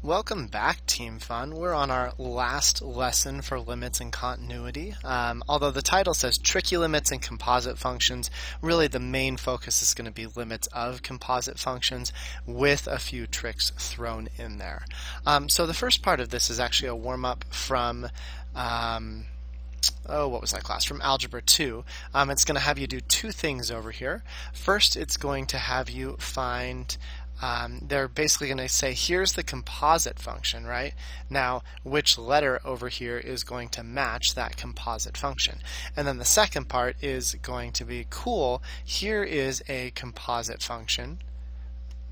Welcome back, Team Fun. We're on our last lesson for limits and continuity. Although the title says tricky limits and composite functions, really the main focus is going to be limits of composite functions with a few tricks thrown in there. So the first part of this is actually a warm-up from what was that class? From Algebra 2. It's going to have you do two things over here. First, it's going to have you find they're basically going to say, here's the composite function, right? Now, which letter over here is going to match that composite function? And then the second part is going to be, cool, here is a composite function.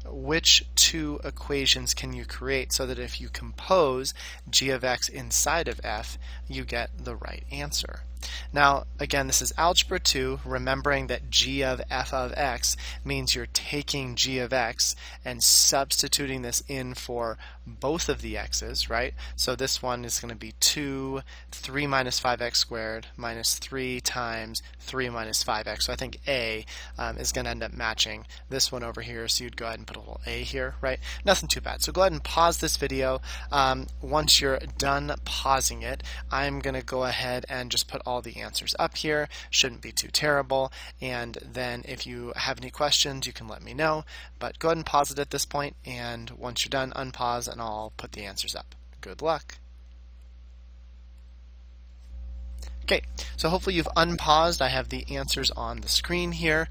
Which two equations can you create so that if you compose g of x inside of f, you get the right answer? Now, again, this is Algebra 2, remembering that g of f of x means you're taking g of x and substituting this in for both of the x's, right? So this one is going to be 2, 3 minus 5x squared minus 3 times 3 minus 5x. So I think a is going to end up matching this one over here, so you'd go ahead and put a little a here, right? Nothing too bad. So go ahead and pause this video. Once you're done pausing it, I'm going to go ahead and just put all the answers up here. Shouldn't be too terrible. And then if you have any questions, you can let me know. But go ahead and pause it at this point, and once you're done, unpause and I'll put the answers up. Good luck. Okay, so hopefully you've unpaused. I have the answers on the screen here.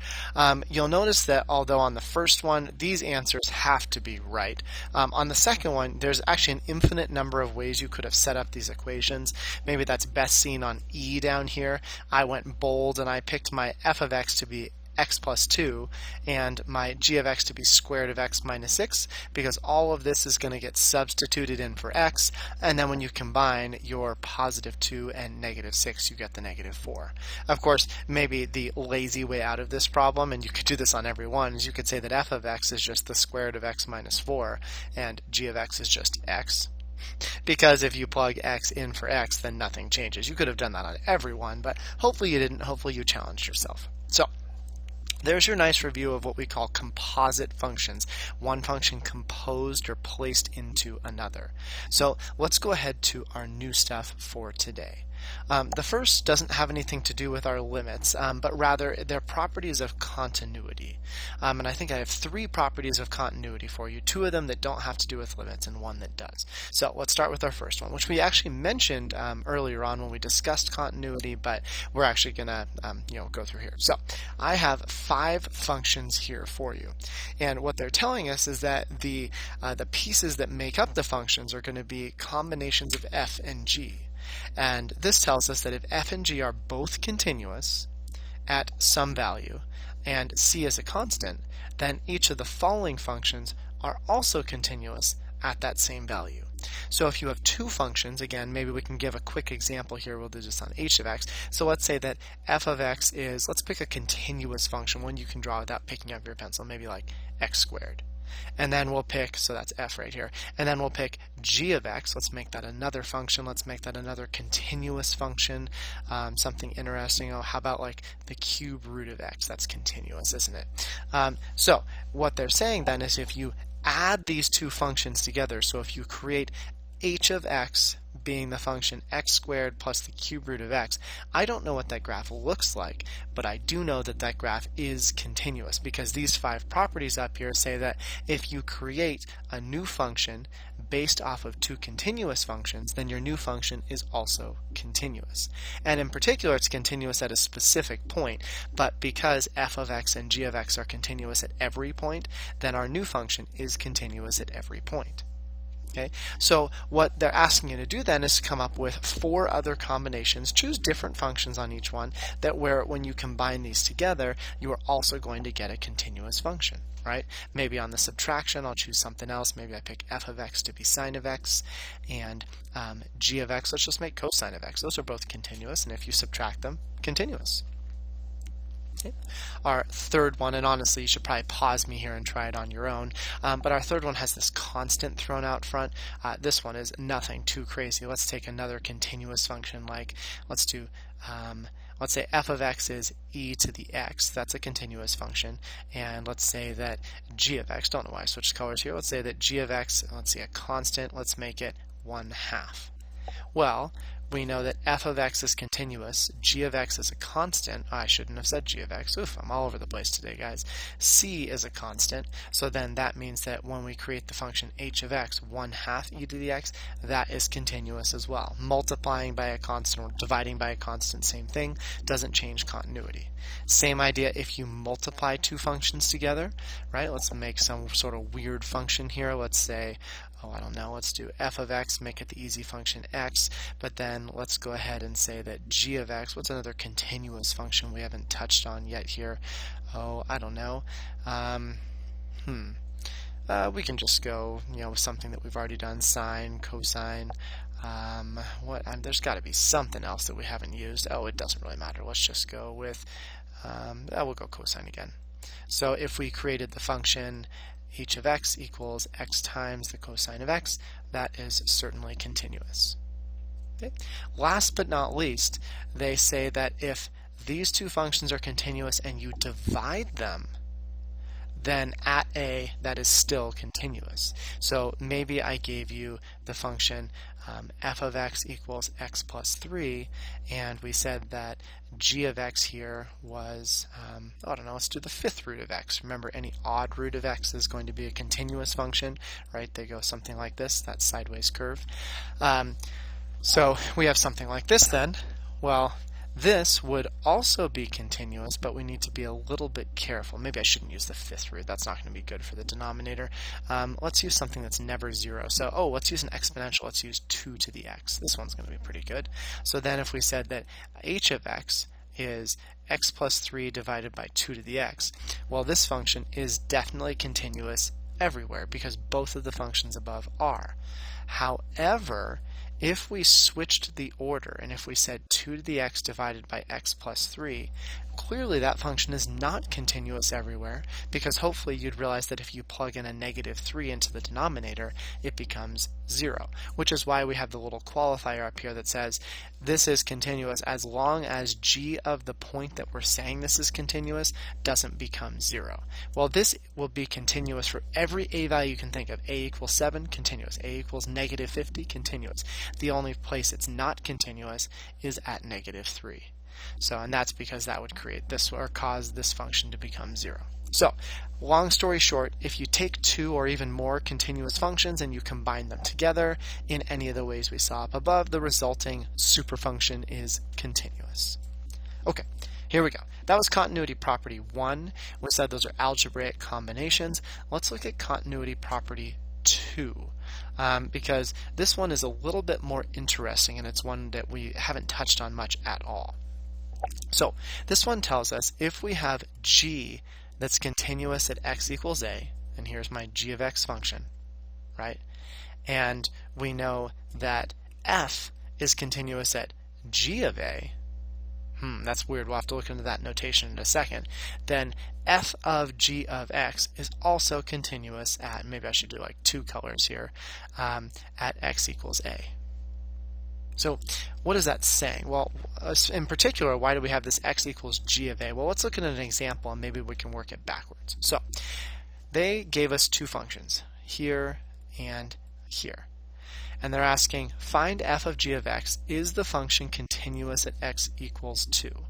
You'll notice that although on the first one, these answers have to be right. On the second one, there's actually an infinite number of ways you could have set up these equations. Maybe that's best seen on E down here. I went bold and I picked my f of x to be x plus 2 and my g of x to be square root of x minus 6, because all of this is going to get substituted in for x, and then when you combine your positive 2 and negative 6, you get the negative 4. Of course, maybe the lazy way out of this problem, and you could do this on every one, is you could say that f of x is just the square root of x minus 4 and g of x is just x. Because if you plug x in for x, then nothing changes. You could have done that on every one, but hopefully you didn't. Hopefully you challenged yourself. So there's your nice review of what we call composite functions, one function composed or placed into another. So let's go ahead to our new stuff for today. The first doesn't have anything to do with our limits, but rather they're properties of continuity. And I think I have 3 properties of continuity for you, 2 of them that don't have to do with limits and 1 that does. So let's start with our first one, which we actually mentioned earlier on when we discussed continuity, but we're actually going to go through here. So I have 5 functions here for you, and what they're telling us is that the pieces that make up the functions are going to be combinations of f and g. And this tells us that if f and g are both continuous at some value and c is a constant, then each of the following functions are also continuous at that same value. So if you have 2 functions, again, maybe we can give a quick example here. We'll do this on h of x. So let's say that f of x is, let's pick a continuous function, one you can draw without picking up your pencil, maybe like x squared. And then we'll pick, so that's f right here, and then we'll pick g of x. Let's make that another function. Let's make that another continuous function. Something interesting. Oh, how about like the cube root of x? That's continuous, isn't it? So what they're saying then is if you add these 2 functions together, so if you create h of x being the function x squared plus the cube root of x, I don't know what that graph looks like, but I do know that that graph is continuous, because these 5 properties up here say that if you create a new function based off of 2 continuous functions, then your new function is also continuous. And in particular, it's continuous at a specific point, but because f of x and g of x are continuous at every point, then our new function is continuous at every point. Okay, so what they're asking you to do then is to come up with 4 other combinations, choose different functions on each one, that where when you combine these together, you are also going to get a continuous function, right? Maybe on the subtraction, I'll choose something else. Maybe I pick f of x to be sine of x, and g of x, let's just make cosine of x. Those are both continuous, and if you subtract them, continuous. Okay. Our third one, and honestly you should probably pause me here and try it on your own, but our third one has this constant thrown out front. This one is nothing too crazy. Let's take another continuous function, like let's do let's say f of x is e to the x. That's a continuous function. And let's say that g of x, don't know why I switched colors here, let's say that g of x, let's see, a constant, let's make it 1/2. Well, we know that f of x is continuous, g of x is a constant. I shouldn't have said g of x. Oof, I'm all over the place today, guys. C is a constant, so then that means that when we create the function h of x, 1/2 e to the x, that is continuous as well. Multiplying by a constant or dividing by a constant, same thing, doesn't change continuity. Same idea if you multiply two functions together, right? Let's make some sort of weird function here. Let's say, I don't know, let's do f of x, make it the easy function x, but then let's go ahead and say that g of x, what's another continuous function we haven't touched on yet here? I don't know. We can just go, with something that we've already done, sine, cosine. There's got to be something else that we haven't used. It doesn't really matter. Let's just go with, we'll go cosine again. So if we created the function h of x equals x times the cosine of x, that is certainly continuous. Okay. Last but not least, they say that if these two functions are continuous and you divide them, then at a, that is still continuous. So maybe I gave you the function f of x equals x plus 3, and we said that g of x here was, I don't know, let's do the 5th root of x. Remember, any odd root of x is going to be a continuous function, right? They go something like this, that sideways curve. So we have something like this then. Well, this would also be continuous, but we need to be a little bit careful. Maybe I shouldn't use the 5th root. That's not going to be good for the denominator. Let's use something that's never 0. So, let's use an exponential. Let's use 2 to the x. This one's going to be pretty good. So then if we said that h of x is x plus 3 divided by 2 to the x, well, this function is definitely continuous everywhere because both of the functions above are. However, if we switched the order and if we said 2 to the x divided by x plus 3, clearly that function is not continuous everywhere, because hopefully you'd realize that if you plug in a -3 into the denominator, it becomes 0, which is why we have the little qualifier up here that says this is continuous as long as g of the point that we're saying this is continuous doesn't become 0. Well, this will be continuous for every a value you can think of. A equals 7, continuous. A equals -50, continuous. The only place it's not continuous is at -3. So, and that's because that would create this or cause this function to become 0. So, long story short, if you take two or even more continuous functions and you combine them together in any of the ways we saw up above, the resulting superfunction is continuous. Okay, here we go. That was continuity property 1. We said those are algebraic combinations. Let's look at continuity property 2. Because this one is a little bit more interesting, and it's one that we haven't touched on much at all. So this one tells us if we have g that's continuous at x equals a, and here's my g of x function, right? And we know that f is continuous at g of a. That's weird. We'll have to look into that notation in a second. Then f of g of x is also continuous at, maybe I should do like 2 colors here, at x equals a. So what is that saying? Well, in particular, why do we have this x equals g of a? Well, let's look at an example and maybe we can work it backwards. So they gave us two functions, here and here. And they're asking, find f of g of x. Is the function continuous at x equals 2?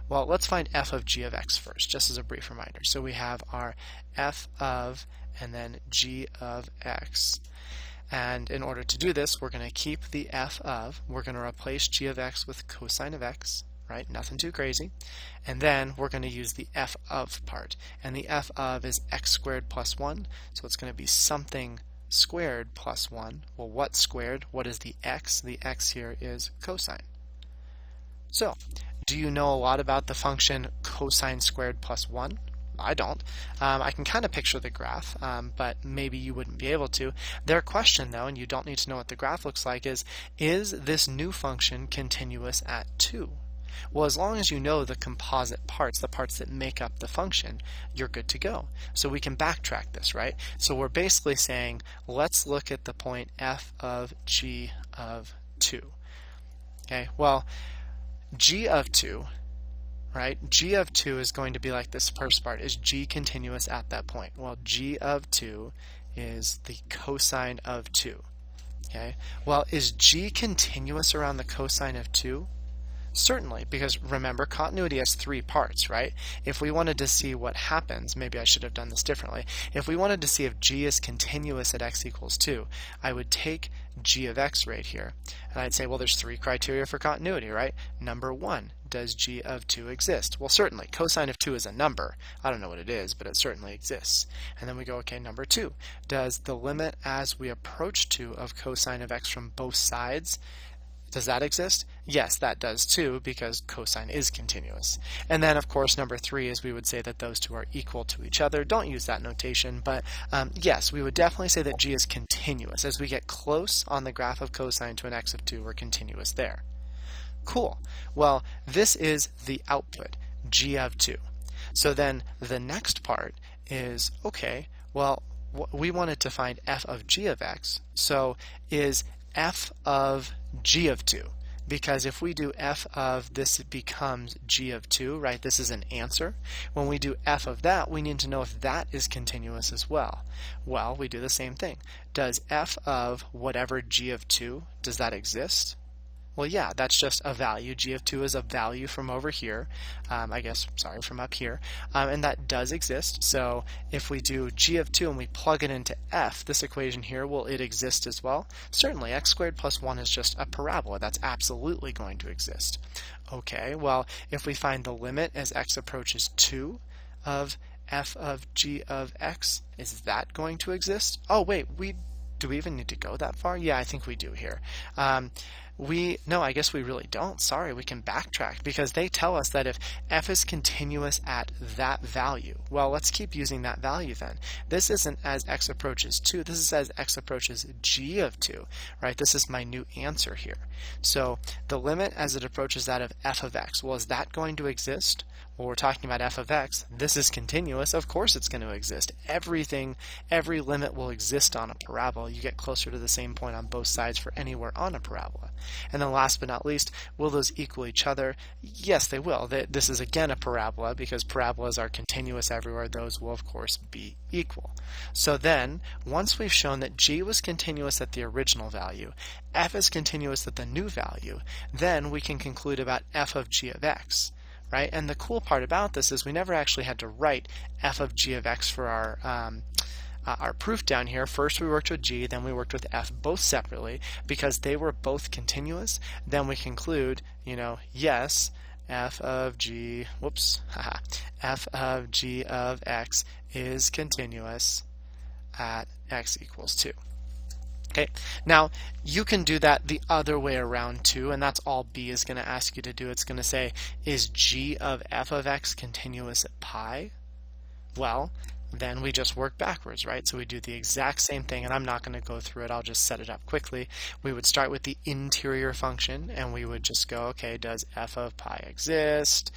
Well, let's find f of g of x first, just as a brief reminder. So we have our f of and then g of x. And in order to do this, we're going to keep the f of. We're going to replace g of x with cosine of x, right? Nothing too crazy. And then we're going to use the f of part. And the f of is x squared plus 1. So it's going to be something squared plus 1. Well, what squared? What is the x? The x here is cosine. So, do you know a lot about the function cosine squared plus 1? I don't. I can kind of picture the graph, but maybe you wouldn't be able to. Their question, though, and you don't need to know what the graph looks like, is this new function continuous at 2? Well, as long as you know the composite parts, the parts that make up the function, you're good to go. So we can backtrack this, right? So we're basically saying, let's look at the point f of g of 2. Okay, well, g of 2, right? G of 2 is going to be like this first part. Is g continuous at that point? Well, g of 2 is the cosine of 2. Okay, well, is g continuous around the cosine of 2? Certainly, because remember, continuity has 3 parts, right? If we wanted to see what happens, maybe I should have done this differently. If we wanted to see if g is continuous at x equals 2, I would take g of x right here, and I'd say, well, there's 3 criteria for continuity, right? Number 1, does g of 2 exist? Well, certainly, cosine of 2 is a number. I don't know what it is, but it certainly exists. And then we go, okay, number 2, does the limit as we approach 2 of cosine of x from both sides, does that exist? Yes, that does too, because cosine is continuous. And then, of course, number 3 is we would say that those two are equal to each other. Don't use that notation, but yes, we would definitely say that g is continuous. As we get close on the graph of cosine to an x of 2, we're continuous there. Cool. Well, this is the output, g of 2. So then the next part is, okay, well, we wanted to find f of g of x, so is f of g of 2, because if we do f of this, it becomes g of 2, right? This is an answer. When we do f of that, we need to know if that is continuous as well. Well, we do the same thing. Does f of whatever g of 2, does that exist? Well, yeah, that's just a value. G of 2 is a value from over here, from up here, and that does exist. So if we do g of 2 and we plug it into f, this equation here, will it exist as well? Certainly, x squared plus 1 is just a parabola. That's absolutely going to exist. Okay, well, if we find the limit as x approaches 2 of f of g of x, is that going to exist? Oh, wait, do we even need to go that far? Yeah, I think we do here. No, I guess we really don't. Sorry, we can backtrack because they tell us that if f is continuous at that value, well, let's keep using that value then. This isn't as x approaches 2, this is as x approaches g of 2, right? This is my new answer here. So the limit as it approaches that of f of x, well, is that going to exist? Well, we're talking about f of x. This is continuous. Of course it's going to exist. Every limit will exist on a parabola. You get closer to the same point on both sides for anywhere on a parabola. And then last but not least, will those equal each other? Yes, they will. This is again a parabola because parabolas are continuous everywhere. Those will, of course, be equal. So then, once we've shown that g was continuous at the original value, f is continuous at the new value, then we can conclude about f of g of x. Right? And the cool part about this is we never actually had to write f of g of x for our proof down here. First we worked with g, then we worked with f, both separately, because they were both continuous. Then we conclude, yes, f of g of x is continuous at x equals 2. Okay, now you can do that the other way around too, and that's all b is going to ask you to do. It's going to say, is g of f of x continuous at pi? Well, then we just work backwards, right? So we do the exact same thing, and I'm not going to go through it. I'll just set it up quickly. We would start with the interior function, and we would just go, okay, does f of pi exist?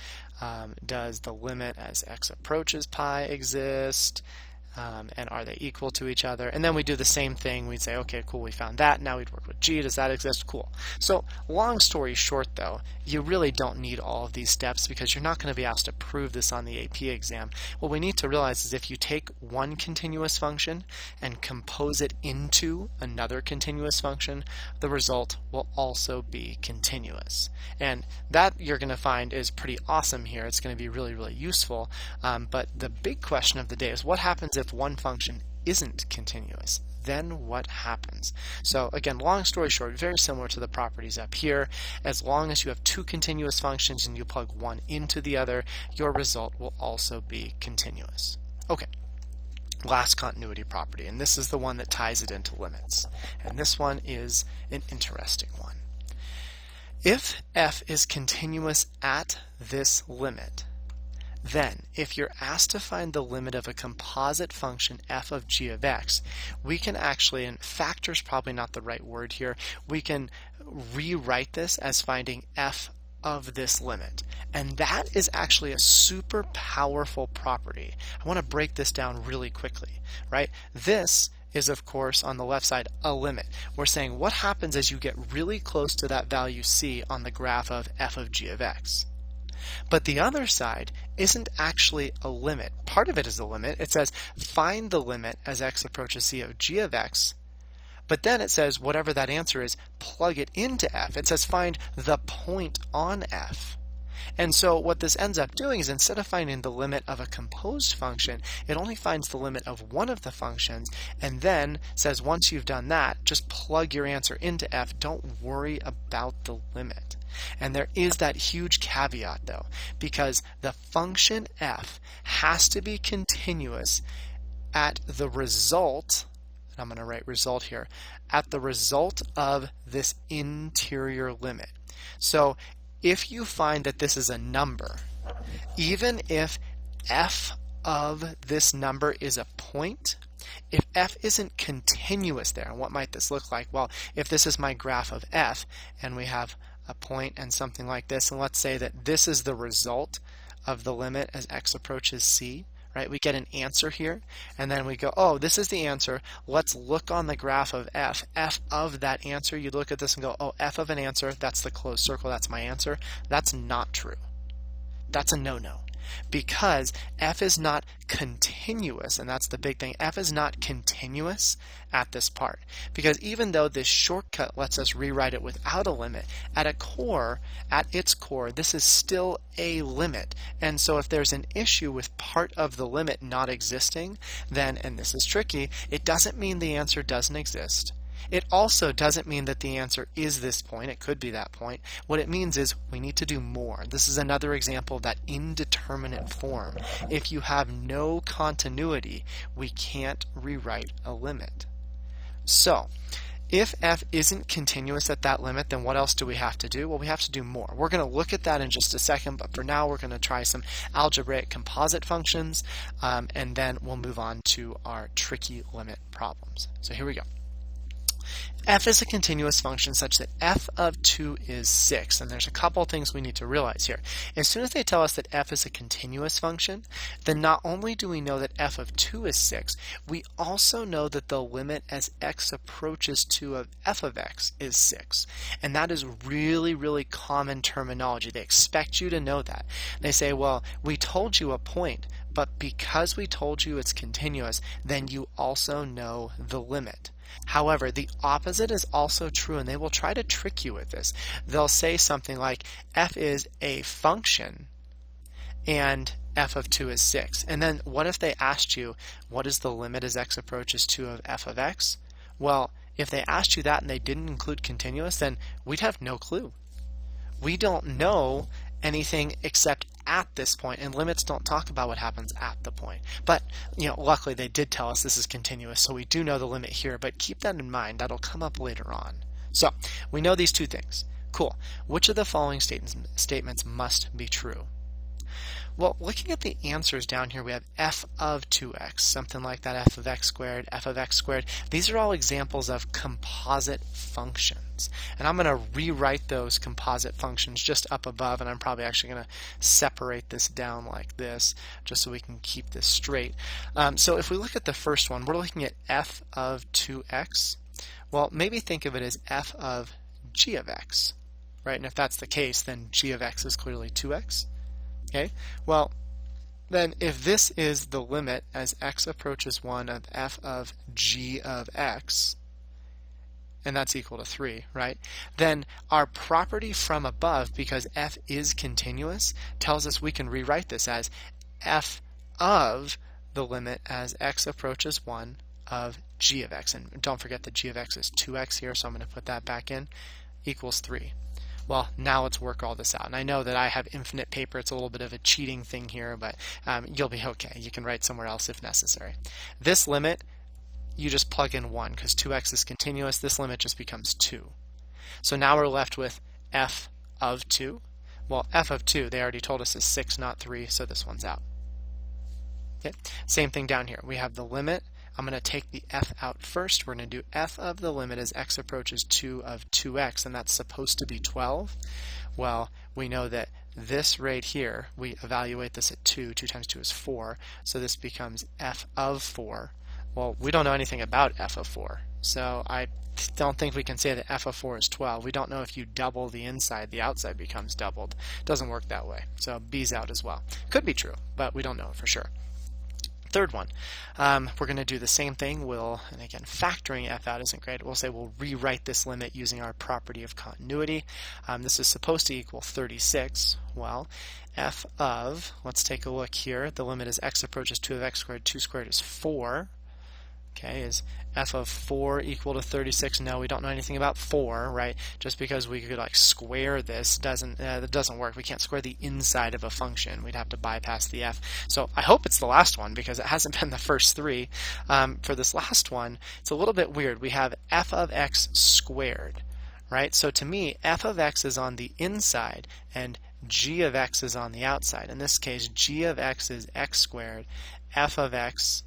Does the limit as x approaches pi exist? And are they equal to each other? And then we do the same thing. We'd say, okay, cool, we found that. Now we'd work with g. Does that exist? Cool. So long story short, though, you really don't need all of these steps because you're not going to be asked to prove this on the AP exam. What we need to realize is if you take one continuous function and compose it into another continuous function, the result will also be continuous. And that you're going to find is pretty awesome here. It's going to be really, really useful. But the big question of the day is what happens if one function isn't continuous? Then what happens? So again, long story short, very similar to the properties up here. As long as you have two continuous functions and you plug one into the other, your result will also be continuous. Okay, last continuity property, and this is the one that ties it into limits. And this one is an interesting one. If f is continuous at this limit, then, if you're asked to find the limit of a composite function f of g of x, we can actually, and factor is probably not the right word here, we can rewrite this as finding f of this limit. And that is actually a super powerful property. I want to break this down really quickly, right? This is, of course, on the left side, a limit. We're saying what happens as you get really close to that value c on the graph of f of g of x. But the other side isn't actually a limit. Part of it is a limit. It says find the limit as x approaches c of g of x. But then it says whatever that answer is, plug it into f. It says find the point on f. And so what this ends up doing is instead of finding the limit of a composed function, it only finds the limit of one of the functions and then says once you've done that, just plug your answer into f. Don't worry about the limit. And there is that huge caveat though, because the function f has to be continuous at the result, and I'm going to write result here, at the result of this interior limit. So if you find that this is a number, even if f of this number is a point, if f isn't continuous there, and what might this look like? Well, if this is my graph of f, and we have a point and something like this, and let's say that this is the result of the limit as x approaches c, right? We get an answer here, and then we go, oh, this is the answer. Let's look on the graph of f. F of that answer, you look at this and go, oh, f of an answer, that's the closed circle, that's my answer. That's not true. That's a no-no. Because f is not continuous, and that's the big thing. F is not continuous at this part. Because even though this shortcut lets us rewrite it without a limit, at its core, this is still a limit. And so if there's an issue with part of the limit not existing, then, and this is tricky, it doesn't mean the answer doesn't exist. It also doesn't mean that the answer is this point. It could be that point. What it means is we need to do more. This is another example of that indeterminate form. If you have no continuity, we can't rewrite a limit. So, if f isn't continuous at that limit, then what else do we have to do? Well, we have to do more. We're going to look at that in just a second, but for now we're going to try some algebraic composite functions, and then we'll move on to our tricky limit problems. So here we go. F is a continuous function such that f of 2 is 6. And there's a couple things we need to realize here. As soon as they tell us that f is a continuous function, then not only do we know that f of 2 is 6, we also know that the limit as x approaches 2 of f of x is 6. And that is really, really common terminology. They expect you to know that. They say, well, we told you a point, but because we told you it's continuous, then you also know the limit. However, the opposite is also true, and they will try to trick you with this. They'll say something like f is a function and f of 2 is 6. And then what if they asked you, what is the limit as x approaches 2 of f of x? Well, if they asked you that and they didn't include continuous, then we'd have no clue. We don't know anything except at this point, and limits don't talk about what happens at the point. But, luckily they did tell us this is continuous, so we do know the limit here, but keep that in mind. That'll come up later on. So, we know these two things. Cool. Which of the following statements must be true? Well, looking at the answers down here, we have f of 2x, something like that, f of x squared, f of x squared. These are all examples of composite functions. And I'm going to rewrite those composite functions just up above, and I'm probably actually going to separate this down like this, just so we can keep this straight. So if we look at the first one, we're looking at f of 2x. Well, maybe think of it as f of g of x, right? And if that's the case, then g of x is clearly 2x. Okay, well, then if this is the limit as x approaches 1 of f of g of x, and that's equal to 3, right? Then our property from above, because f is continuous, tells us we can rewrite this as f of the limit as x approaches 1 of g of x. And don't forget that g of x is 2x here, so I'm going to put that back in, equals 3. Well, now let's work all this out. And I know that I have infinite paper. It's a little bit of a cheating thing here, but you'll be okay. You can write somewhere else if necessary. This limit, you just plug in 1 because 2x is continuous. This limit just becomes 2. So now we're left with f of 2. Well, f of 2, they already told us is 6, not 3, so this one's out. Okay. Same thing down here. We have the limit I'm going to take the f out first. We're going to do f of the limit as x approaches 2 of 2x, and that's supposed to be 12. Well, we know that this right here, we evaluate this at 2. 2 times 2 is 4, so this becomes f of 4. Well, we don't know anything about f of 4, so I don't think we can say that f of 4 is 12. We don't know if you double the inside, the outside becomes doubled. It doesn't work that way, so b's out as well. Could be true, but we don't know for sure. Third one, we're going to do the same thing. And again, factoring f out isn't great. We'll say we'll rewrite this limit using our property of continuity. This is supposed to equal 36. Well, f of, let's take a look here. The limit as x approaches 2 of x squared. 2 squared is 4. Okay, is f of 4 equal to 36? No, we don't know anything about 4, right? Just because we could like square this that doesn't work. We can't square the inside of a function. We'd have to bypass the f. So I hope it's the last one because it hasn't been the first 3. For this last one, it's a little bit weird. We have f of x squared, right? So to me, f of x is on the inside and g of x is on the outside. In this case, g of x is x squared. F of x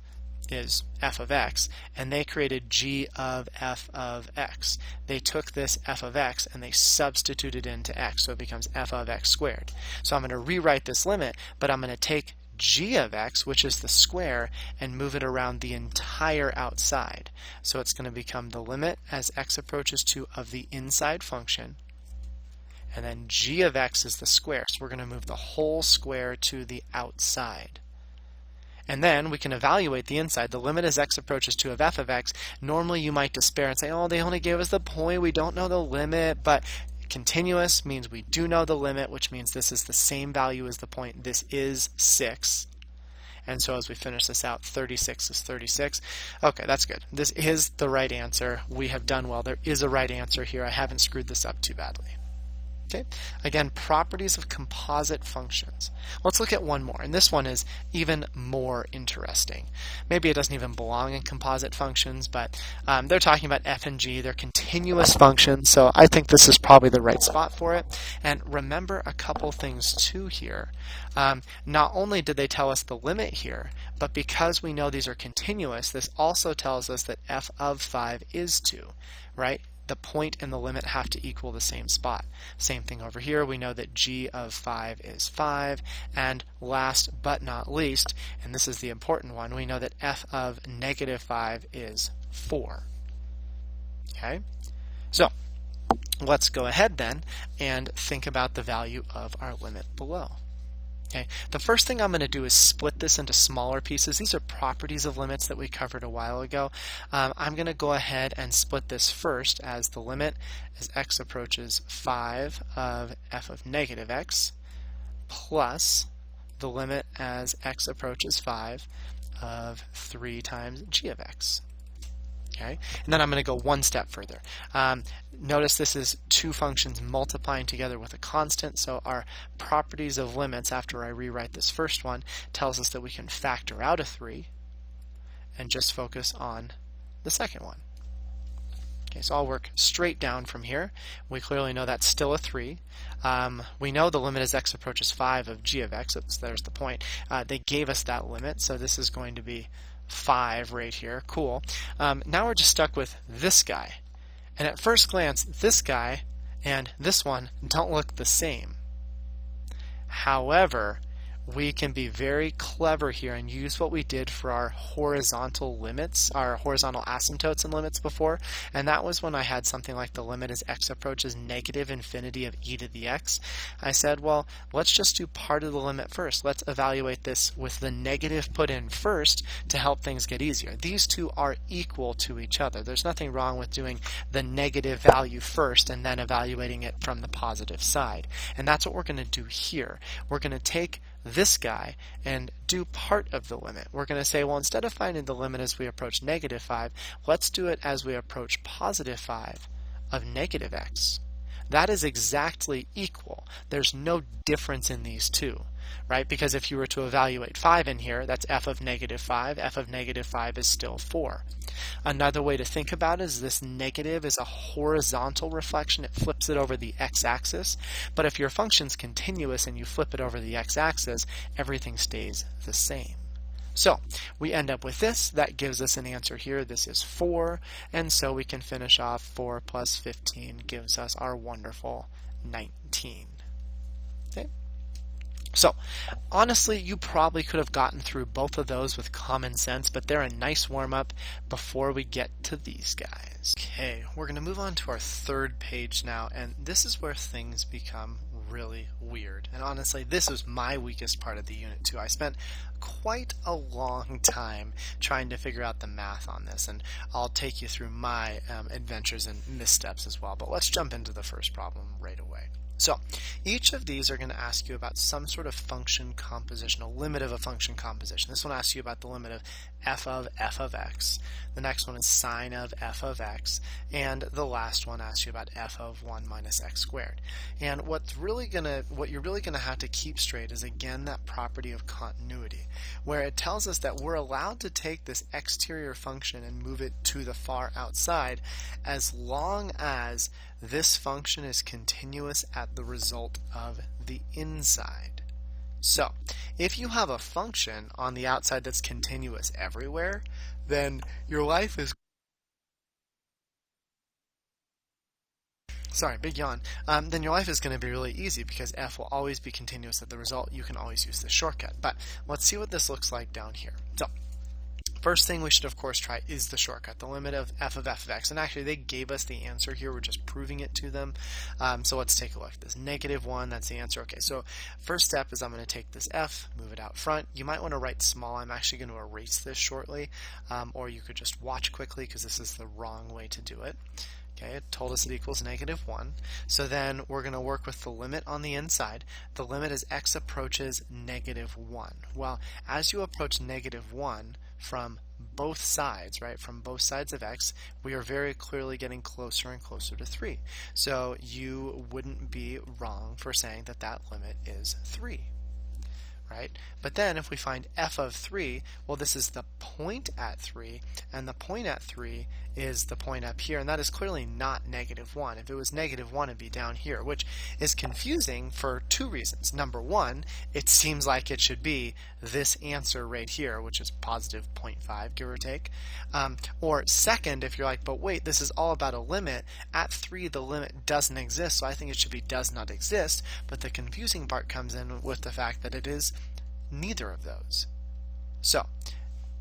is f of x, and they created g of f of x. They took this f of x and they substituted into x, so it becomes f of x squared. So I'm going to rewrite this limit, but I'm going to take g of x, which is the square, and move it around the entire outside. So it's going to become the limit as x approaches 2 of the inside function, and then g of x is the square, so we're going to move the whole square to the outside. And then we can evaluate the inside. The limit as x approaches 2 of f of x. Normally you might despair and say, oh, they only gave us the point, we don't know the limit, but continuous means we do know the limit, which means this is the same value as the point. This is 6. And so as we finish this out, 36 is 36. Okay, that's good. This is the right answer. We have done well. There is a right answer here. I haven't screwed this up too badly. Okay. Again, properties of composite functions. Let's look at one more, and this one is even more interesting. Maybe it doesn't even belong in composite functions, but they're talking about f and g. They're continuous functions, so I think this is probably the right spot for it. And remember a couple things too here. Not only did they tell us the limit here, but because we know these are continuous, this also tells us that f of 5 is 2, right? The point and the limit have to equal the same spot. Same thing over here. We know that g of 5 is 5. And last but not least, and this is the important one, we know that f of negative 5 is 4. Okay? So let's go ahead then and think about the value of our limit below. Okay. The first thing I'm going to do is split this into smaller pieces. These are properties of limits that we covered a while ago. I'm going to go ahead and split this first as the limit as x approaches 5 of f of negative x plus the limit as x approaches 5 of 3 times g of x. Okay. And then I'm going to go one step further. Notice this is two functions multiplying together with a constant, so our properties of limits, after I rewrite this first one, tells us that we can factor out a 3 and just focus on the second one. Okay, so I'll work straight down from here. We clearly know that's still a 3. We know the limit as x approaches 5 of g of x. There's the point. They gave us that limit, so this is going to be 5 right here. Cool. Now we're just stuck with this guy. And at first glance, this guy and this one don't look the same. However, we can be very clever here and use what we did for our horizontal limits, our horizontal asymptotes and limits before, and that was when I had something like the limit as x approaches negative infinity of e to the x. I said, well, let's just do part of the limit first. Let's evaluate this with the negative put in first to help things get easier. These two are equal to each other. There's nothing wrong with doing the negative value first and then evaluating it from the positive side. And that's what we're going to do here. We're going to take this guy and do part of the limit. We're going to say, well, instead of finding the limit as we approach negative 5, let's do it as we approach positive 5 of negative x. That is exactly equal. There's no difference in these two, right? Because if you were to evaluate 5 in here, that's f of negative 5. F of negative 5 is still 4. Another way to think about it is this negative is a horizontal reflection. It flips it over the x-axis. But if your function's continuous and you flip it over the x-axis, everything stays the same. So we end up with this. That gives us an answer here. This is 4. And so we can finish off 4 plus 15 gives us our wonderful 19. Okay. So, honestly, you probably could have gotten through both of those with common sense, but they're a nice warm-up before we get to these guys. Okay, we're going to move on to our third page now, and this is where things become really weird. And honestly, this was my weakest part of the unit too. I spent quite a long time trying to figure out the math on this, and I'll take you through my adventures and missteps as well. But let's jump into the first problem right away. So each of these are going to ask you about some sort of function composition, a limit of a function composition. This one asks you about the limit of f of x. The next one is sine of f of x. And the last one asks you about f of 1 minus x squared. And what you're really going to have to keep straight is, again, that property of continuity, where it tells us that we're allowed to take this exterior function and move it to the far outside as long as this function is continuous at the result of the inside. So, if you have a function on the outside that's continuous everywhere, then your life is big yawn. Then your life is going to be really easy because f will always be continuous at the result. You can always use this shortcut. But let's see what this looks like down here. So, first thing we should of course try is the shortcut, the limit of f of x. And actually they gave us the answer here, we're just proving it to them. So let's take a look at this. -1, that's the answer. Okay, so first step is I'm going to take this f, move it out front. You might want to write small. I'm actually going to erase this shortly, or you could just watch quickly because this is the wrong way to do it. Okay, it told us it equals -1. So then we're going to work with the limit on the inside. The limit as x approaches -1. Well, as you approach -1 from both sides, right, from both sides of x, we are very clearly getting closer and closer to 3. So you wouldn't be wrong for saying that that limit is 3. Right? But then if we find f of 3, well, this is the point at 3, and the point at 3 is the point up here, and that is clearly not -1. If it was -1, it'd be down here, which is confusing for two reasons. Number one, it seems like it should be this answer right here, which is positive 0.5, give or take. Or second, if you're like, but wait, this is all about a limit. At 3, the limit doesn't exist, so I think it should be does not exist. But the confusing part comes in with the fact that it is neither of those. So,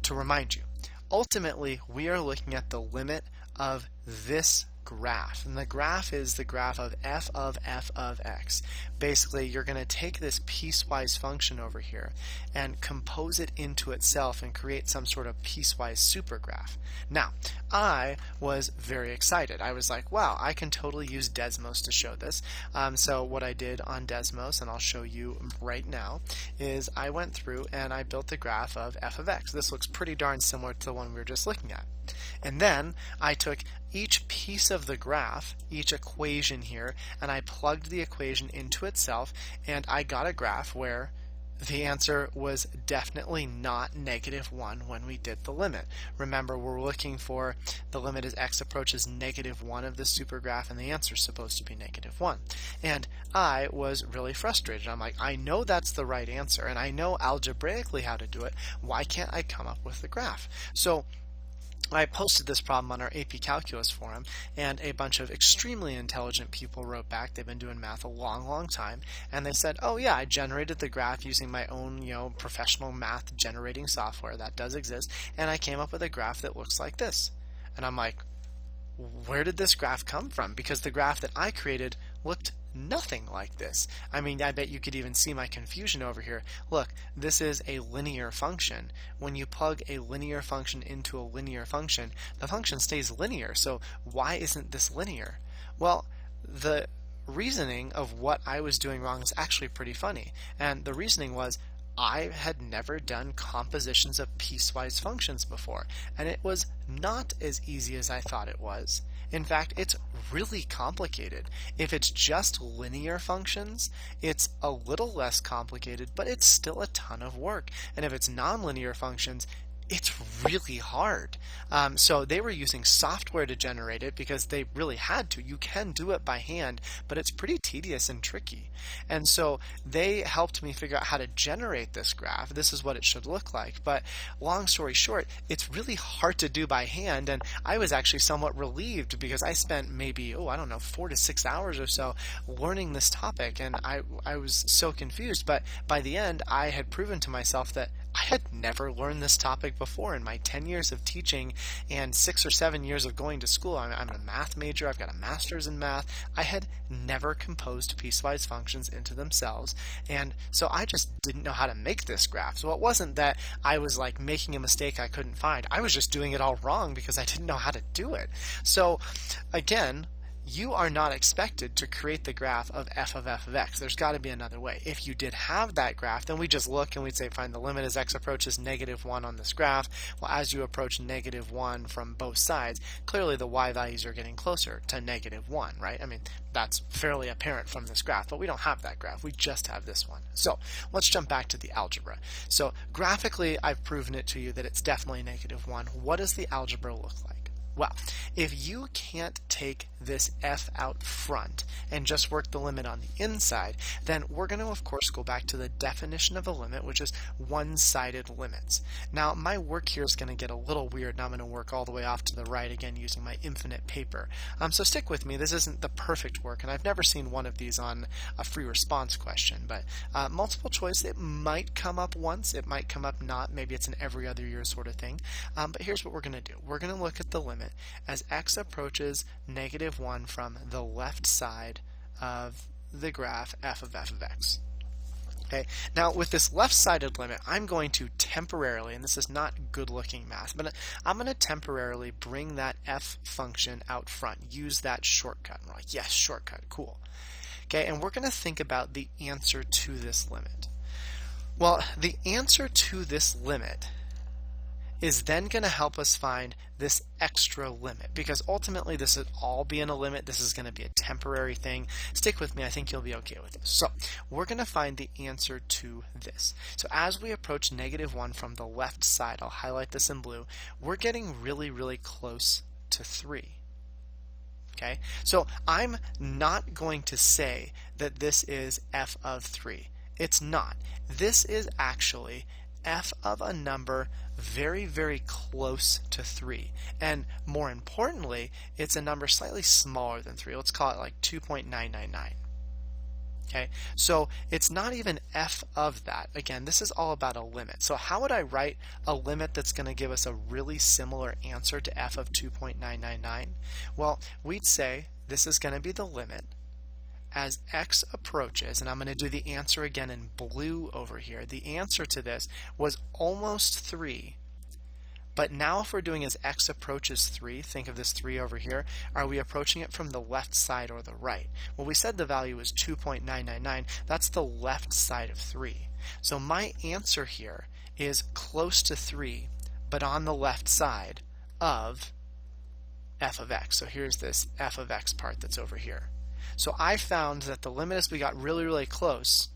to remind you, ultimately we are looking at the limit of this graph, and the graph is the graph of f of x. Basically, you're going to take this piecewise function over here and compose it into itself and create some sort of piecewise supergraph. Now, I was very excited. I was like, wow, I can totally use Desmos to show this. So what I did on Desmos, and I'll show you right now, is I went through and I built the graph of f of x. This looks pretty darn similar to the one we were just looking at. And then I took each piece of the graph, each equation here, and I plugged the equation into itself, and I got a graph where the answer was definitely not -1 when we did the limit. Remember, we're looking for the limit as x approaches -1 of the supergraph, and the answer is supposed to be -1. And I was really frustrated. I'm like, I know that's the right answer, and I know algebraically how to do it. Why can't I come up with the graph? So I posted this problem on our AP Calculus forum, and a bunch of extremely intelligent people wrote back. They've been doing math a long time, and they said, oh yeah, I generated the graph using my own, professional math generating software that does exist, and I came up with a graph that looks like this. And I'm like, where did this graph come from? Because the graph that I created looked nothing like this. I mean, I bet you could even see my confusion over here. Look, this is a linear function. When you plug a linear function into a linear function, the function stays linear. So why isn't this linear? Well, the reasoning of what I was doing wrong is actually pretty funny. And the reasoning was, I had never done compositions of piecewise functions before, and it was not as easy as I thought it was. In fact, it's really complicated. If it's just linear functions, it's a little less complicated, but it's still a ton of work. And if it's nonlinear functions, it's really hard. So they were using software to generate it because they really had to. You can do it by hand, but it's pretty tedious and tricky. And so they helped me figure out how to generate this graph. This is what it should look like. But long story short, it's really hard to do by hand. And I was actually somewhat relieved because I spent maybe, I don't know, 4 to 6 hours or so learning this topic. And I was so confused. But by the end, I had proven to myself that I had never learned this topic before in my 10 years of teaching and 6 or 7 years of going to school. I'm a math major. I've got a master's in math. I had never composed piecewise functions into themselves. And so I just didn't know how to make this graph. So it wasn't that I was like making a mistake I couldn't find. I was just doing it all wrong because I didn't know how to do it. So again, you are not expected to create the graph of f of x. There's got to be another way. If you did have that graph, then we just look and we'd say find the limit as x approaches -1 on this graph. Well, as you approach -1 from both sides, clearly the y values are getting closer to -1, right? I mean, that's fairly apparent from this graph, but we don't have that graph. We just have this one. So let's jump back to the algebra. So graphically, I've proven it to you that it's definitely -1. What does the algebra look like? Well, if you can't take this f out front and just work the limit on the inside, then we're going to, of course, go back to the definition of a limit, which is one-sided limits. Now, my work here is going to get a little weird, and I'm going to work all the way off to the right again using my infinite paper. So stick with me. This isn't the perfect work, and I've never seen one of these on a free response question, but multiple choice, it might come up once, it might come up not, maybe it's an every other year sort of thing. But here's what we're going to do. We're going to look at the limit as x approaches -1 from the left side of the graph f of x. Okay, now with this left-sided limit, I'm going to temporarily, and this is not good-looking math, but I'm going to temporarily bring that f function out front, use that shortcut. And we're like, yes, shortcut, cool. Okay, and we're going to think about the answer to this limit. Well, the answer to this limit is then going to help us find this extra limit, because ultimately this would all be in a limit. This is going to be a temporary thing. Stick with me. I think you'll be okay with this. So we're going to find the answer to this. So as we approach -1 from the left side, I'll highlight this in blue, we're getting really, really close to 3. Okay, so I'm not going to say that this is f of 3. It's not. This is actually f of a number very, very close to 3. And more importantly, it's a number slightly smaller than 3. Let's call it like 2.999. Okay, so it's not even f of that. Again, this is all about a limit. So how would I write a limit that's going to give us a really similar answer to f of 2.999? Well, we'd say this is going to be the limit as x approaches, and I'm going to do the answer again in blue over here. The answer to this was almost 3, but now if we're doing as x approaches 3, think of this 3 over here, are we approaching it from the left side or the right? Well, we said the value was 2.999. That's the left side of 3. So my answer here is close to 3, but on the left side of f of x. So here's this f of x part that's over here. So I found that the limit as we got really, really close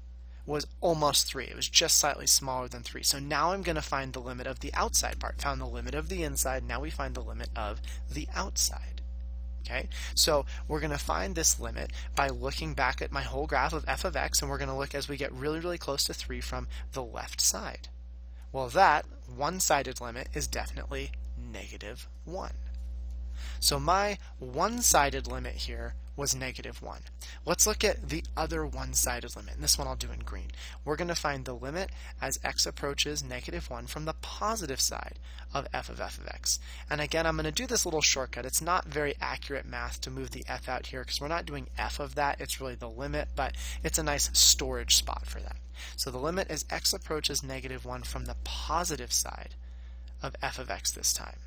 was almost 3. It was just slightly smaller than 3. So now I'm going to find the limit of the outside part. Found the limit of the inside. Now we find the limit of the outside. Okay, so we're going to find this limit by looking back at my whole graph of f of x, and we're going to look as we get really, really close to 3 from the left side. Well, that one-sided limit is definitely -1. So my one-sided limit here was -1. Let's look at the other one-sided limit, and this one I'll do in green. We're going to find the limit as x approaches -1 from the positive side of f of x. And again, I'm going to do this little shortcut. It's not very accurate math to move the f out here because we're not doing f of that. It's really the limit, but it's a nice storage spot for that. So the limit as x approaches -1 from the positive side of f of x this time.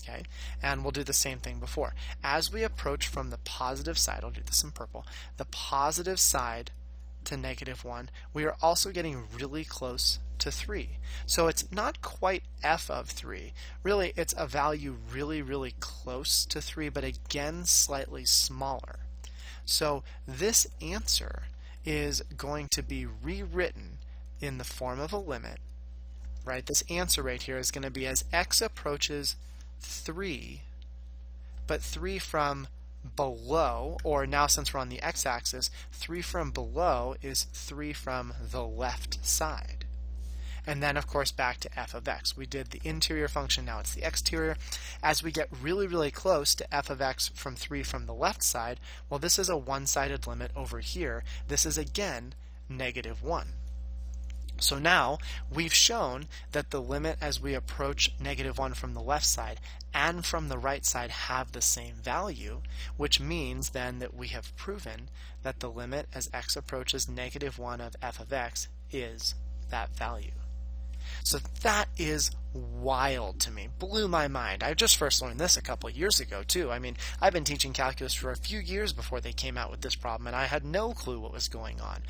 Okay, and we'll do the same thing before. As we approach from the positive side, I'll do this in purple, the positive side to -1, we are also getting really close to 3. So it's not quite f of 3. Really, it's a value really, really close to 3, but again, slightly smaller. So this answer is going to be rewritten in the form of a limit right? This answer right here is going to be as x approaches 3, but 3 from below, or now since we're on the x-axis, 3 from below is 3 from the left side. And then, of course, back to f of x. We did the interior function, now it's the exterior. As we get really, really close to f of x from 3 from the left side, well, this is a one-sided limit over here. This is, again, -1. So now we've shown that the limit as we approach -1 from the left side and from the right side have the same value, which means then that we have proven that the limit as x approaches -1 of f of x is that value. So that is wild to me. Blew my mind. I just first learned this a couple of years ago too. I mean, I've been teaching calculus for a few years before they came out with this problem, and I had no clue what was going on.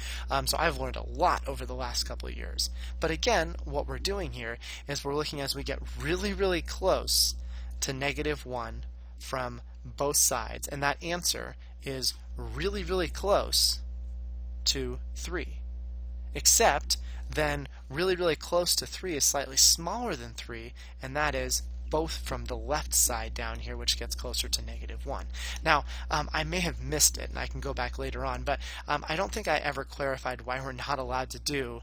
So I've learned a lot over the last couple of years. But again, what we're doing here is we're looking as we get really, really close to -1 from both sides, and that answer is really, really close to 3. Except then really, really close to 3 is slightly smaller than 3, and that is both from the left side down here, which gets closer to -1. Now, I may have missed it, and I can go back later on, but I don't think I ever clarified why we're not allowed to do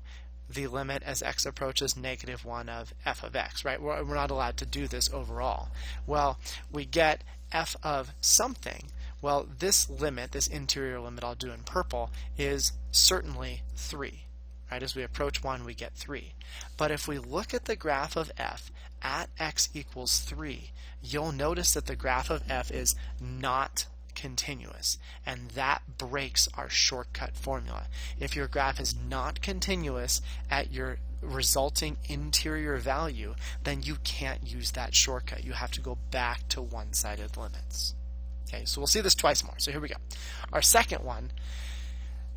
the limit as x approaches -1 of f of x, right? We're not allowed to do this overall. Well, we get f of something. Well, this limit, this interior limit I'll do in purple, is certainly 3. Right, as we approach 1, we get 3. But if we look at the graph of f at x equals 3, you'll notice that the graph of f is not continuous, and that breaks our shortcut formula. If your graph is not continuous at your resulting interior value, then you can't use that shortcut. You have to go back to one-sided limits. Okay, so we'll see this twice more. So here we go. Our second one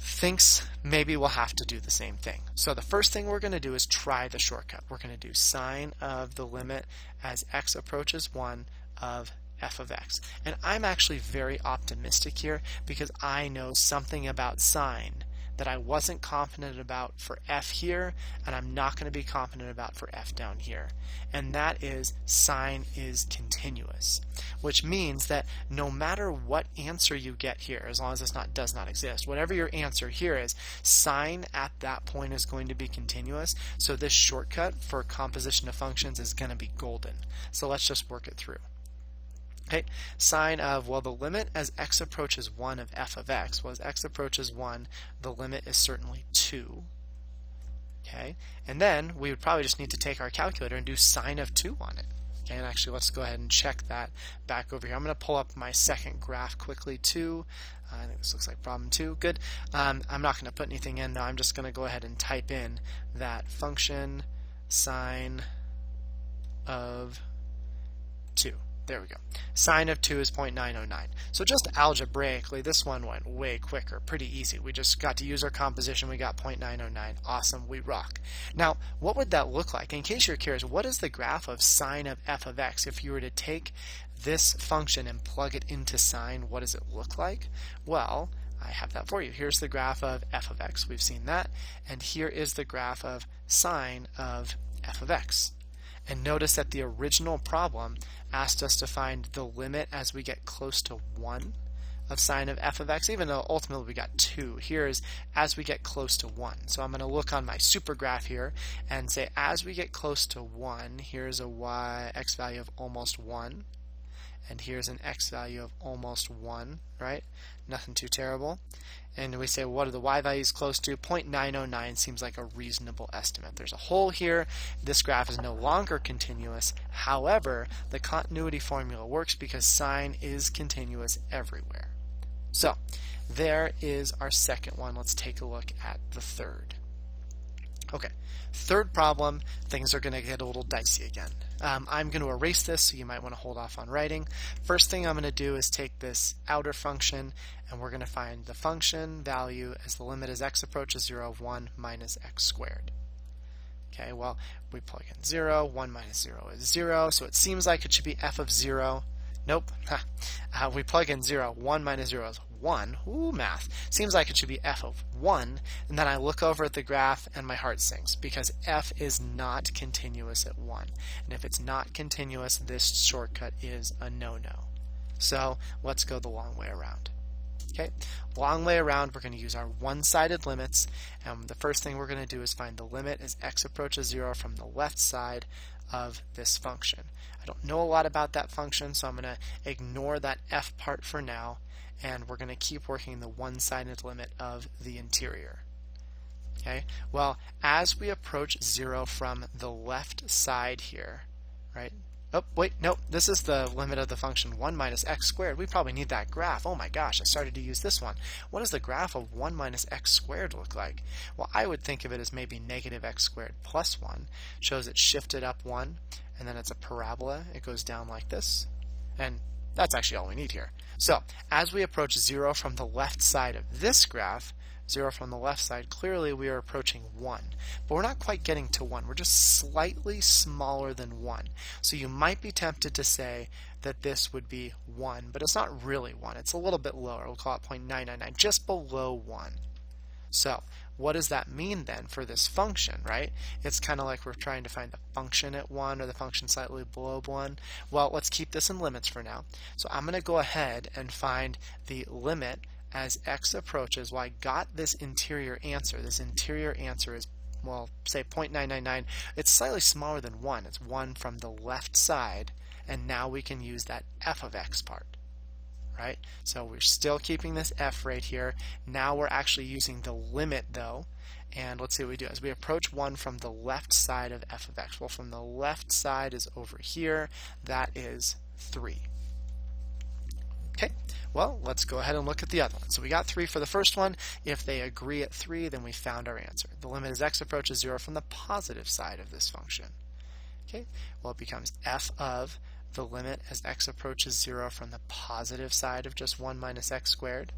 thinks maybe we'll have to do the same thing. So the first thing we're going to do is try the shortcut. We're going to do sine of the limit as x approaches 1 of f of x. And I'm actually very optimistic here because I know something about sine that I wasn't confident about for f here, and I'm not going to be confident about for f down here. And that is sine is continuous, which means that no matter what answer you get here, as long as this does not exist, whatever your answer here is, sine at that point is going to be continuous. So this shortcut for composition of functions is going to be golden. So let's just work it through. Okay, sine of, well, the limit as x approaches 1 of f of x, well, as x approaches 1, the limit is certainly 2. Okay, and then we would probably just need to take our calculator and do sine of 2 on it. Okay, and actually let's go ahead and check that back over here. I'm going to pull up my second graph quickly too. I think this looks like problem 2. Good. I'm not going to put anything in now. I'm just going to go ahead and type in that function sine of 2. There we go. Sine of 2 is 0.909. So just algebraically, this one went way quicker, pretty easy. We just got to use our composition. We got 0.909. Awesome, we rock. Now, what would that look like? In case you're curious, what is the graph of sine of f of x? If you were to take this function and plug it into sine, what does it look like? Well, I have that for you. Here's the graph of f of x. We've seen that. And here is the graph of sine of f of x. And notice that the original problem asked us to find the limit as we get close to 1 of sine of f of x, even though ultimately we got 2. Here is as we get close to 1. So I'm going to look on my super graph here and say as we get close to 1, here's a x value of almost 1. And here's an x value of almost 1, right? Nothing too terrible. And we say, well, what are the y values close to? 0.909 seems like a reasonable estimate. There's a hole here. This graph is no longer continuous. However, the continuity formula works because sine is continuous everywhere. So there is our second one. Let's take a look at the third. Okay, third problem, things are going to get a little dicey again. I'm going to erase this, so you might want to hold off on writing. First thing I'm going to do is take this outer function, and we're going to find the function value as the limit as x approaches 0 of 1 minus x squared. Okay, well, we plug in 0, 1 minus 0 is 0, so it seems like it should be f of 0. Nope. We plug in 0. 1 minus 0 is 1. Ooh, math. Seems like it should be f of 1. And then I look over at the graph and my heart sinks because f is not continuous at 1. And if it's not continuous, this shortcut is a no-no. So let's go the long way around. Okay, long way around, we're going to use our one-sided limits, and the first thing we're going to do is find the limit as x approaches 0 from the left side of this function. I don't know a lot about that function, so I'm going to ignore that f part for now, and we're going to keep working the one-sided limit of the interior. Okay, well, as we approach 0 from the left side here, right? Oh, wait, no, this is the limit of the function 1 minus x squared. We probably need that graph. Oh my gosh, I started to use this one. What does the graph of 1 minus x squared look like? Well, I would think of it as maybe negative x squared plus 1. Shows it shifted up 1, and then it's a parabola. It goes down like this, and that's actually all we need here. So, as we approach 0 from the left side of this graph, 0 from the left side, clearly we are approaching 1. But we're not quite getting to 1. We're just slightly smaller than 1. So you might be tempted to say that this would be 1, but it's not really 1. It's a little bit lower. We'll call it 0.999, just below 1. So what does that mean then for this function, right? It's kind of like we're trying to find the function at 1 or the function slightly below 1. Well, let's keep this in limits for now. So I'm going to go ahead and find the limit as x approaches. Well, I got this interior answer. This interior answer is, well, say 0.999. It's slightly smaller than 1. It's 1 from the left side, and now we can use that f of x part, right? So we're still keeping this f right here. Now we're actually using the limit, though, and let's see what we do. As we approach 1 from the left side of f of x, well, from the left side is over here. That is 3. Okay, well, let's go ahead and look at the other one. So we got 3 for the first one. If they agree at 3, then we found our answer. The limit as x approaches 0 from the positive side of this function. Okay, well, it becomes f of the limit as x approaches 0 from the positive side of just 1 minus x squared.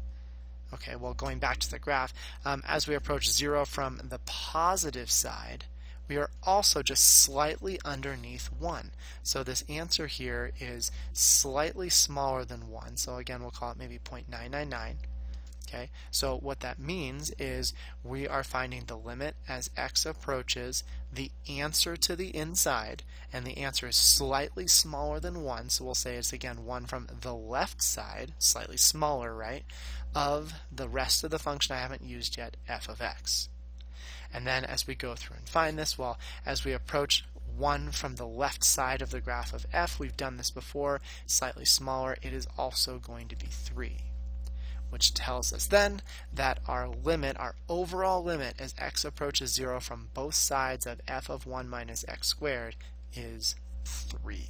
Okay, well, going back to the graph, as we approach 0 from the positive side, we are also just slightly underneath 1. So this answer here is slightly smaller than 1. So again, we'll call it maybe 0.999. Okay, so what that means is we are finding the limit as x approaches the answer to the inside, and the answer is slightly smaller than 1. So we'll say it's again 1 from the left side, slightly smaller, right, of the rest of the function I haven't used yet, f of x. And then as we go through and find this, well, as we approach 1 from the left side of the graph of f, we've done this before, slightly smaller, it is also going to be 3, which tells us then that our limit, our overall limit as x approaches 0 from both sides of f of 1 minus x squared is 3.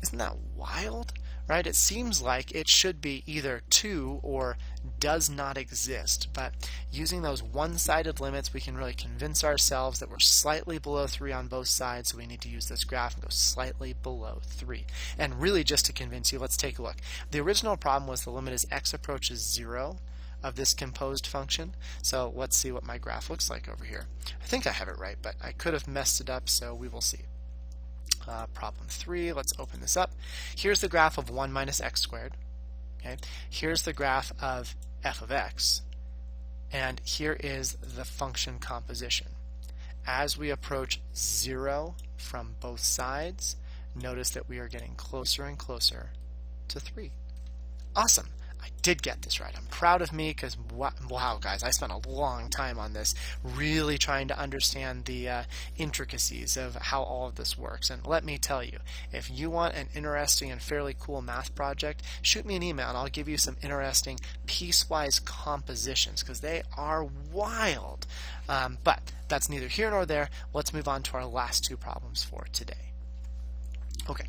Isn't that wild? Right? It seems like it should be either 2 or does not exist, but using those one-sided limits, we can really convince ourselves that we're slightly below 3 on both sides, so we need to use this graph and go slightly below 3. And really, just to convince you, let's take a look. The original problem was the limit as x approaches 0 of this composed function. So let's see what my graph looks like over here. I think I have it right, but I could have messed it up, so we will see. Problem 3, let's open this up. Here's the graph of 1 minus x squared. Okay. Here's the graph of f of x. And here is the function composition. As we approach 0 from both sides, notice that we are getting closer and closer to 3. Awesome. I did get this right. I'm proud of me because, wow, guys, I spent a long time on this, really trying to understand the intricacies of how all of this works. And let me tell you, if you want an interesting and fairly cool math project, shoot me an email and I'll give you some interesting piecewise compositions because they are wild. But that's neither here nor there. Let's move on to our last 2 problems for today. Okay,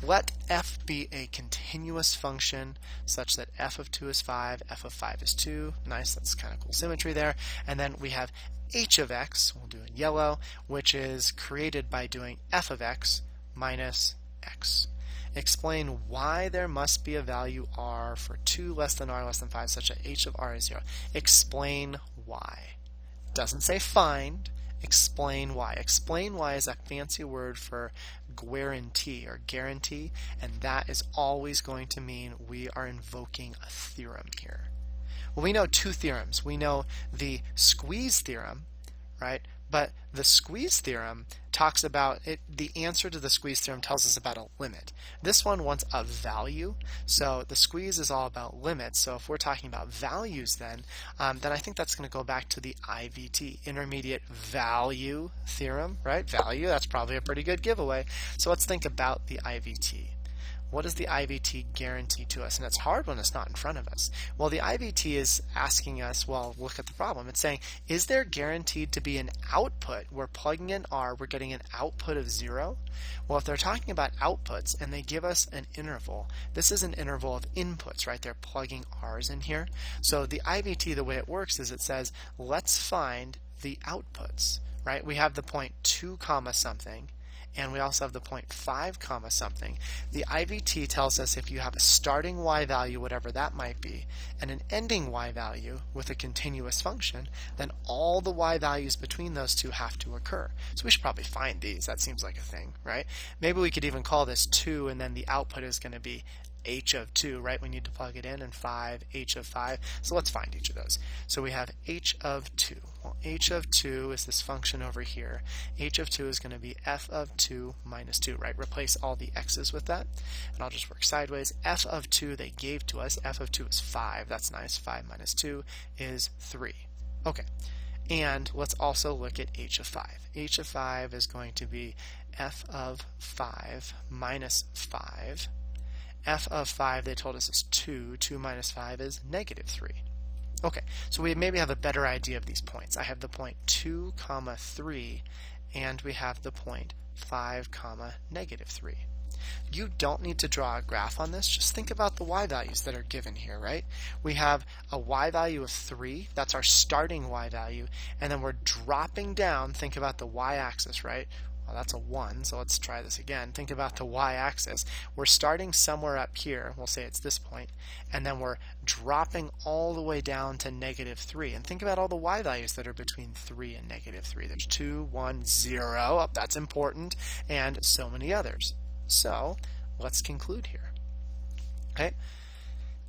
let f be a continuous function such that f of 2 is 5, f of 5 is 2. Nice, that's kind of cool symmetry there. And then we have h of x, we'll do in yellow, which is created by doing f of x minus x. Explain why there must be a value r for 2 less than r less than 5 such that h of r is 0. Explain why. Doesn't say find. Explain why. Explain why is a fancy word for guarantee, and that is always going to mean we are invoking a theorem here. Well, we know two theorems. We know the squeeze theorem, right? But the squeeze theorem talks about it. The answer to the squeeze theorem tells us about a limit. This one wants a value. So the squeeze is all about limits. So if we're talking about values, then I think that's going to go back to the IVT, intermediate value theorem, right? Value, that's probably a pretty good giveaway. So let's think about the IVT. What does the IVT guarantee to us? And it's hard when it's not in front of us. Well, the IVT is asking us, well, look at the problem. It's saying, is there guaranteed to be an output? We're plugging in R, we're getting an output of 0. Well, if they're talking about outputs and they give us an interval, this is an interval of inputs, right? They're plugging R's in here. So the IVT, the way it works is it says, let's find the outputs, right? We have the point 2 comma something, and we also have the point 5 comma something. The IVT tells us if you have a starting y value, whatever that might be, and an ending y value with a continuous function, then all the y values between those two have to occur. So we should probably find these. That seems like a thing, right? Maybe we could even call this 2, and then the output is going to be h of 2, right? We need to plug it in, and 5, h of 5. So let's find each of those. So we have h of 2. Well, h of 2 is this function over here. H of 2 is going to be f of 2 minus 2, right? Replace all the x's with that. And I'll just work sideways. F of 2 they gave to us. F of 2 is 5. That's nice. 5 minus 2 is 3. Okay. And let's also look at h of 5. H of 5 is going to be f of 5 minus 5. F of 5, they told us, is 2. 2 minus 5 is negative 3. Okay, so we maybe have a better idea of these points. I have the point 2 comma 3, and we have the point 5 comma negative 3. You don't need to draw a graph on this. Just think about the y values that are given here, right? We have a y value of 3. That's our starting y value. And then we're dropping down. Think about the y-axis, right? Well, that's a 1, so let's try this again. Think about the y-axis. We're starting somewhere up here. We'll say it's this point. And then we're dropping all the way down to negative 3. And think about all the y values that are between 3 and negative 3. There's 2, 1, 0. Oh, that's important. And so many others. So let's conclude here. Okay.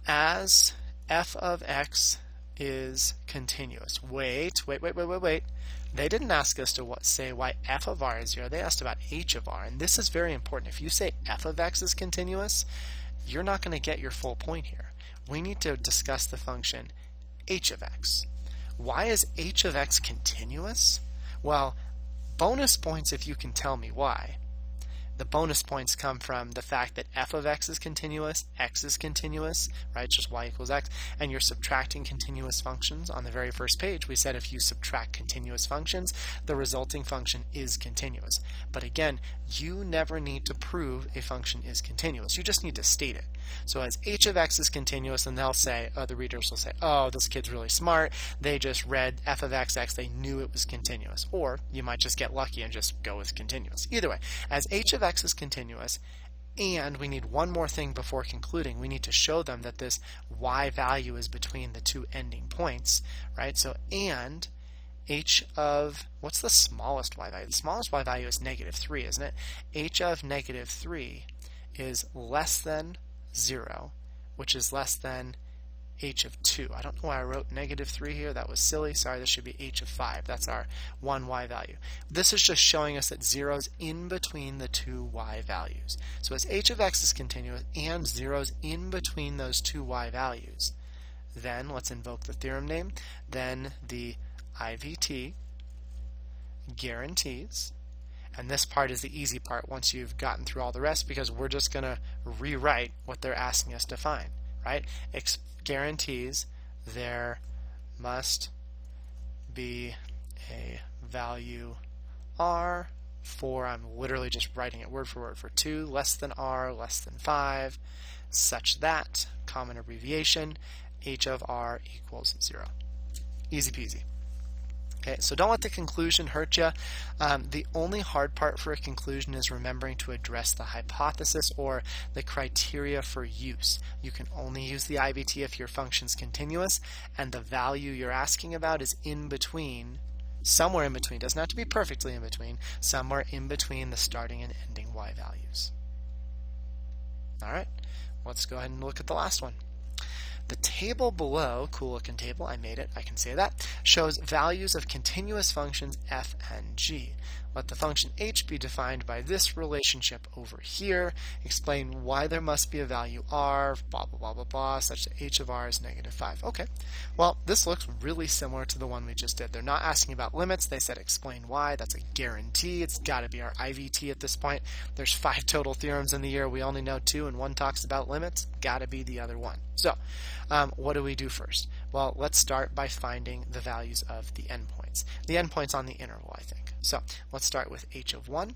As f of x is continuous. Wait. They didn't ask us to say why f of r is 0. They asked about h of r. And this is very important. If you say f of x is continuous, you're not going to get your full point here. We need to discuss the function h of x. Why is h of x continuous? Well, bonus points if you can tell me why. The bonus points come from the fact that f of x is continuous, x is continuous, right? It's just y equals x, and you're subtracting continuous functions. On the very first page, we said if you subtract continuous functions, the resulting function is continuous. But again, you never need to prove a function is continuous. You just need to state it. So as h of x is continuous, and they'll say, the readers will say, oh, this kid's really smart. They just read f of x, they knew it was continuous. Or you might just get lucky and just go with continuous. Either way, as h of x is continuous, and we need one more thing before concluding. We need to show them that this y value is between the two ending points, right? So, and h of, what's the smallest y value? The smallest y value is negative 3, isn't it? H of negative 3 is less than 0, which is less than h of 2. I don't know why I wrote negative 3 here. That was silly. Sorry, this should be h of 5. That's our one y value. This is just showing us that 0 is in between the two y values. So as h of x is continuous and 0 is in between those two y values, then let's invoke the theorem name. Then the IVT guarantees, and this part is the easy part once you've gotten through all the rest, because we're just going to rewrite what they're asking us to find, right? Guarantees there must be a value r for, I'm literally just writing it word for word, for 2 less than r less than 5, such that, common abbreviation, h of r equals 0. Easy peasy. Okay, so don't let the conclusion hurt you. The only hard part for a conclusion is remembering to address the hypothesis or the criteria for use. You can only use the IVT if your function's continuous and the value you're asking about is in between somewhere in between, doesn't have to be perfectly in between, somewhere in between the starting and ending y values. All right, let's go ahead and look at the last one. The table below, cool looking table, I made it, I can say that, shows values of continuous functions f and g. Let the function h be defined by this relationship over here. Explain why there must be a value r, blah, blah, blah, blah, blah, such that h of r is -5. Okay, well, this looks really similar to the one we just did. They're not asking about limits. They said explain why. That's a guarantee. It's got to be our IVT at this point. There's 5 total theorems in the year. We only know 2, and one talks about limits. Got to be the other one. So, what do we do first? Well, let's start by finding the values of the endpoints. The endpoints on the interval, I think. So let's start with h of 1.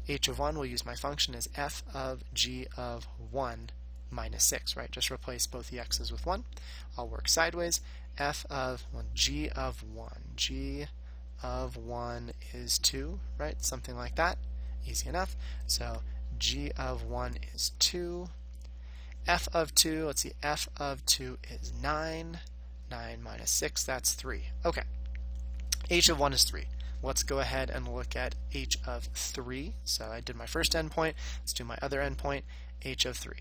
h of 1, we'll use my function as f of g of 1 minus 6, right? Just replace both the x's with 1. I'll work sideways. F of g of 1. g of 1 is 2, right? Something like that. Easy enough. So g of 1 is 2. F of 2, let's see, f of 2 is 9. 9 minus 6, that's 3. Okay. h of 1 is 3. Let's go ahead and look at h of 3. So I did my first endpoint. Let's do my other endpoint, h of 3.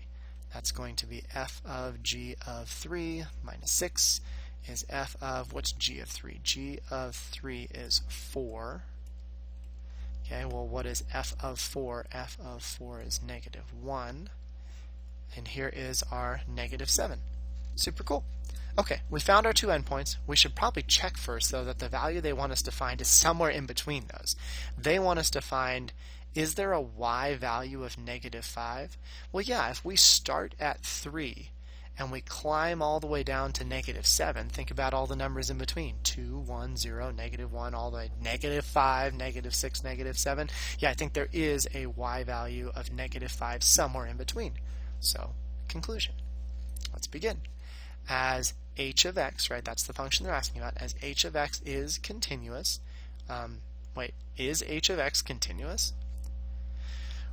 That's going to be f of g of 3 minus 6 is f of, what's g of 3? g of 3 is 4. Okay, well, what is f of 4? f of 4 is -1. And here is our -7. Super cool. Okay, we found our 2 endpoints. We should probably check first, though, that the value they want us to find is somewhere in between those. They want us to find, is there a y value of -5? Well, yeah, if we start at 3 and we climb all the way down to -7, think about all the numbers in between. 2, 1, 0, -1, all the way -5, -6, -7. Yeah, I think there is a y value of -5 somewhere in between. So, conclusion. Let's begin. As h of x, right, that's the function they're asking about, as h of x is continuous, is h of x continuous?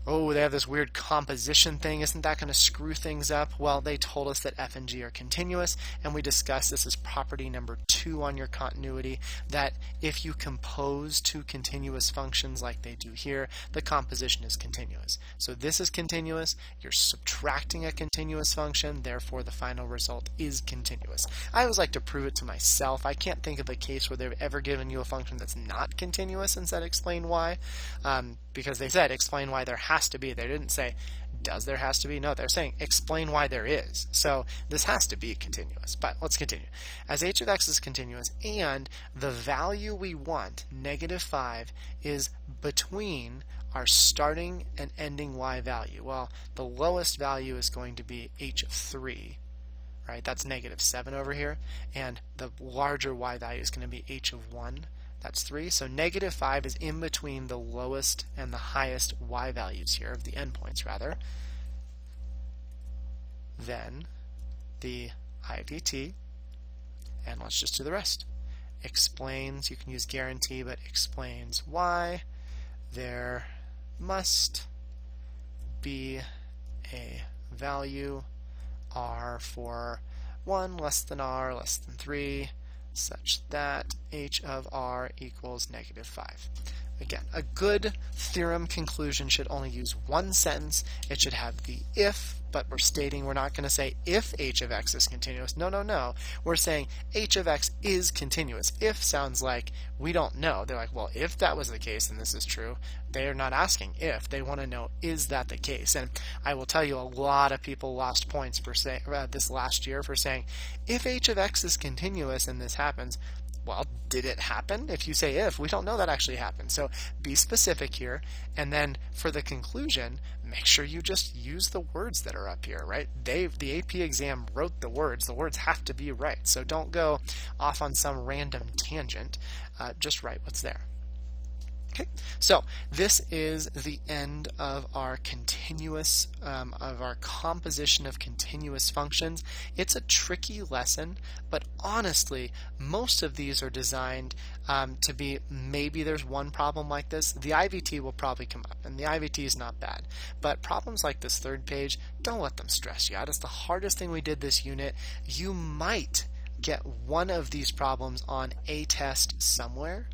Oh, they have this weird composition thing. Isn't that going to screw things up? Well, they told us that f and g are continuous, and we discussed this as property number 2 on your continuity, that if you compose 2 continuous functions like they do here, the composition is continuous. So this is continuous, you're subtracting a continuous function, therefore the final result is continuous. I always like to prove it to myself. I can't think of a case where they've ever given you a function that's not continuous and said explain why, because they said explain why there has to be. They didn't say does there has to be. No, they're saying explain why there is. So this has to be continuous. But let's continue. As h of x is continuous and the value we want, -5, is between our starting and ending y value. Well, the lowest value is going to be h of 3. Right? That's -7 over here. And the larger y value is going to be h of 1. That's 3. So -5 is in between the lowest and the highest y values here, of the endpoints rather. Then the IVT, and let's just do the rest. Explains, you can use guarantee, but explains why there must be a value r for 1 less than r less than 3, such that h of r equals -5. Again, a good theorem conclusion should only use one sentence. It should have the if, but we're stating we're not going to say if h of x is continuous. No, no, no. We're saying h of x is continuous. If sounds like we don't know. They're like, well, if that was the case, then this is true. They're not asking if. They want to know, is that the case? And I will tell you, a lot of people lost points for saying this last year for saying, if h of x is continuous and this happens, well, did it happen? If you say if, we don't know that actually happened. So be specific here. And then for the conclusion, make sure you just use the words that are up here, right? The AP exam wrote the words. The words have to be right. So don't go off on some random tangent. Just write what's there. Okay, so this is the end of our continuous, of our composition of continuous functions. It's a tricky lesson, but honestly, most of these are designed to be, maybe there's one problem like this. The IVT will probably come up, and the IVT is not bad. But problems like this third page, don't let them stress you out. It's the hardest thing we did this unit. You might get one of these problems on a test somewhere,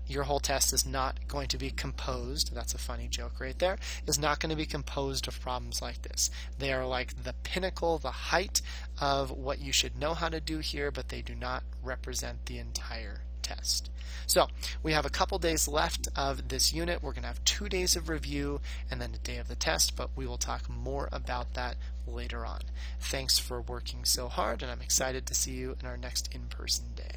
your whole test is not going to be composed, that's a funny joke right there, is not going to be composed of problems like this. They are like the pinnacle, the height of what you should know how to do here, but they do not represent the entire test. So we have a couple days left of this unit. We're going to have 2 days of review and then a day of the test, but we will talk more about that later on. Thanks for working so hard, and I'm excited to see you in our next in-person day.